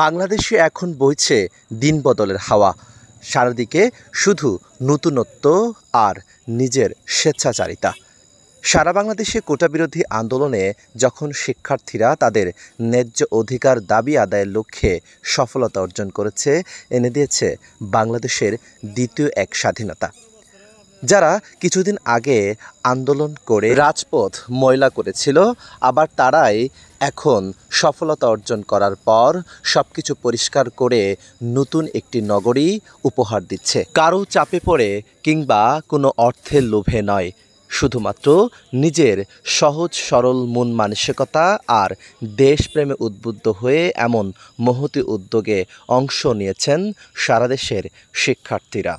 বাংলাদেশে এখন বইছে দিন বদলের হাওয়া। সারাদিকে শুধু নতুনত্ব আর নিজের স্বেচ্ছাচারিতা। সারা বাংলাদেশে কোটাবিরোধী আন্দোলনে যখন শিক্ষার্থীরা তাদের ন্যায্য অধিকার দাবি আদায়ের লক্ষ্যে সফলতা অর্জন করেছে, এনে দিয়েছে বাংলাদেশের দ্বিতীয় এক স্বাধীনতা। যারা কিছুদিন আগে আন্দোলন করে রাজপথ ময়লা করেছিল, আবার তারাই এখন সফলতা অর্জন করার পর সবকিছু পরিষ্কার করে নতুন একটি নগরী উপহার দিচ্ছে। কারো চাপে পড়ে কিংবা কোনো অর্থের লোভে নয়, শুধুমাত্র নিজের সহজ সরল মন মানসিকতা আর দেশপ্রেমে উদ্বুদ্ধ হয়ে এমন মহতী উদ্যোগে অংশ নিয়েছেন সারা দেশের শিক্ষার্থীরা।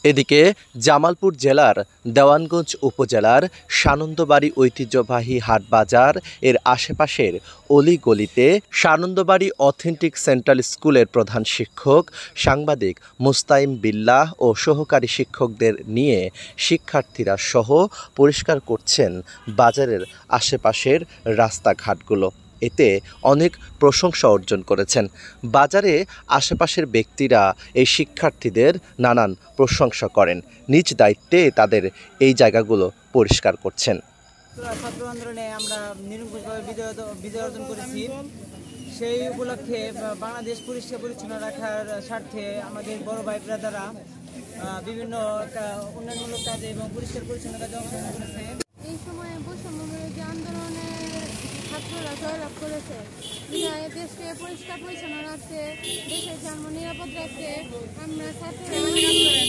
এদিকে জামালপুর জেলার দেওয়ানগঞ্জ উপজেলার সানন্দবাড়ি ঐতিহ্যবাহী হাটবাজার এর আশেপাশের অলিগলিতে সানন্দবাড়ি অথেন্টিক সেন্ট্রাল স্কুলের প্রধান শিক্ষক সাংবাদিক মুস্তাইম বিল্লাহ ও সহকারী শিক্ষকদের নিয়ে শিক্ষার্থীরা সহ পরিষ্কার করছেন বাজারের আশেপাশের রাস্তাঘাটগুলো। এতে অনেক প্রশংসা অর্জন করেছেন। বাজারে আশেপাশের ব্যক্তিরা এই শিক্ষার্থীদের নানান প্রশংসা করেন। নিজ দায়িত্বে তাদের এই জায়গাগুলো পরিষ্কার করছেন। ছাত্র আন্দোলনে আমরা নিরঙ্কুশভাবে বিজয় অর্জন করেছি। সেই উপলক্ষে বাংলাদেশ পরিষ্কার পরিচ্ছন্ন রাখার স্বার্থে আমাদের বড় ভাই ব্রাদাররা বিভিন্ন উন্নয়নমূলক কাজে এবং পরিষ্কার পরিচ্ছন্ন কাজে অংশগ্রহণ করেছে। এই সময়ে বৈষম্যবিরোধী আন্দোলনে ছাত্ররা জয়লাভ করেছে। দেশকে পরিষ্কার পরিচ্ছন্ন রাখতে, দেশের জন্ম নিরাপদ রাখতে আমরা ছাত্ররা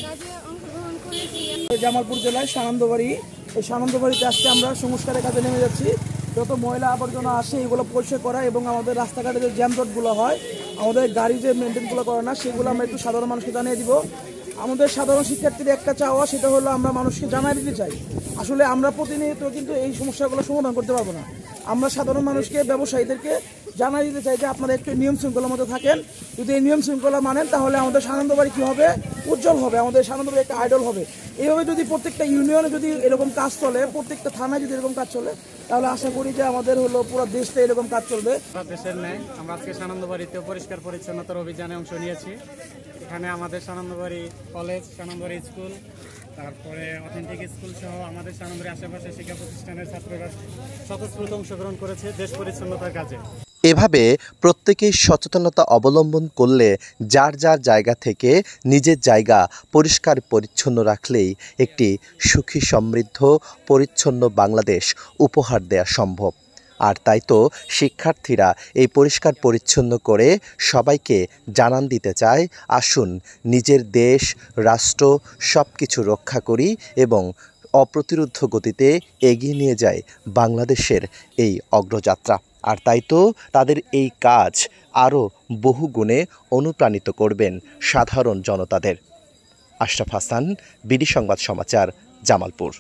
কাজে অংশগ্রহণ করেছি। জামালপুর জেলায় সানন্দবাড়ি, এই সানন্দবাড়িতে আজকে আমরা সংস্কারের কাজে নেমে যাচ্ছি। যত ময়লা আবর্জনা আসে এগুলো পরিষ্কার করা এবং আমাদের রাস্তাঘাটে যে জ্যাম রোডগুলো হয়, আমাদের গাড়ি যে মেনটেনগুলো করে না, সেগুলো আমরা একটু সাধারণ মানুষকে জানিয়ে দিব। আমাদের সাধারণ শিক্ষার্থীদের একটা চাওয়া, সেটা হলো আমরা মানুষকে জানিয়ে দিতে চাই। আসলে আমরা প্রতিনিয়ত কিন্তু এই সমস্যাগুলো সমাধান করতে পারবো না। আমরা সাধারণ মানুষকে, ব্যবসায়ীদেরকে জানিয়ে দিতে চাই যে আপনারা একটু নিয়ম শৃঙ্খলার মধ্যে থাকেন। যদি এই নিয়ম শৃঙ্খলা মানেন তাহলে আমাদের সানন্দবাড়ি কী হবে, উজ্জ্বল হবে, আমাদের সানন্দবাড়ি একটা আইডল হবে। এইভাবে যদি প্রত্যেকটা ইউনিয়নে যদি এরকম কাজ চলে, প্রত্যেকটা থানায় যদি এরকম কাজ চলে, তাহলে আশা করি যে আমাদের হলো পুরো দেশটা এরকম কাজ চলবে। দেশের ন্যায় আমরা আজকে সানন্দবাড়িতে পরিষ্কার পরিচ্ছন্নতার অভিযানে অংশ নিয়েছি। এখানে আমাদের সানন্দবাড়ি কলেজ, সানন্দবাড়ি স্কুল, তারপরে অথেন্টিক স্কুল সহ আমাদের সানন্দবাড়ির আশেপাশে শিক্ষা প্রতিষ্ঠানের ছাত্ররা স্বতঃস্ফূর্ত অংশগ্রহণ করেছে দেশ পরিচ্ছন্নতার কাজে। এভাবে প্রত্যেকেই সচেতনতা অবলম্বন করলে যার যার জায়গা থেকে নিজের জায়গা পরিষ্কার পরিচ্ছন্ন রাখলেই একটি সুখী সমৃদ্ধ পরিচ্ছন্ন বাংলাদেশ উপহার দেওয়া সম্ভব। আর তাই তো শিক্ষার্থীরা এই পরিষ্কার পরিচ্ছন্ন করে সবাইকে জানান দিতে চায়, আসুন নিজের দেশ রাষ্ট্র সব কিছু রক্ষা করি এবং অপ্রতিরোধ্য গতিতে এগিয়ে নিয়ে যায় বাংলাদেশের এই অগ্রযাত্রা। আর তাই তো তাদের এই কাজ আরও বহু গুণে অনুপ্রাণিত করবেন সাধারণ জনতাদের। আশরাফ হাসান, বিডি সংবাদ সমাচার, জামালপুর।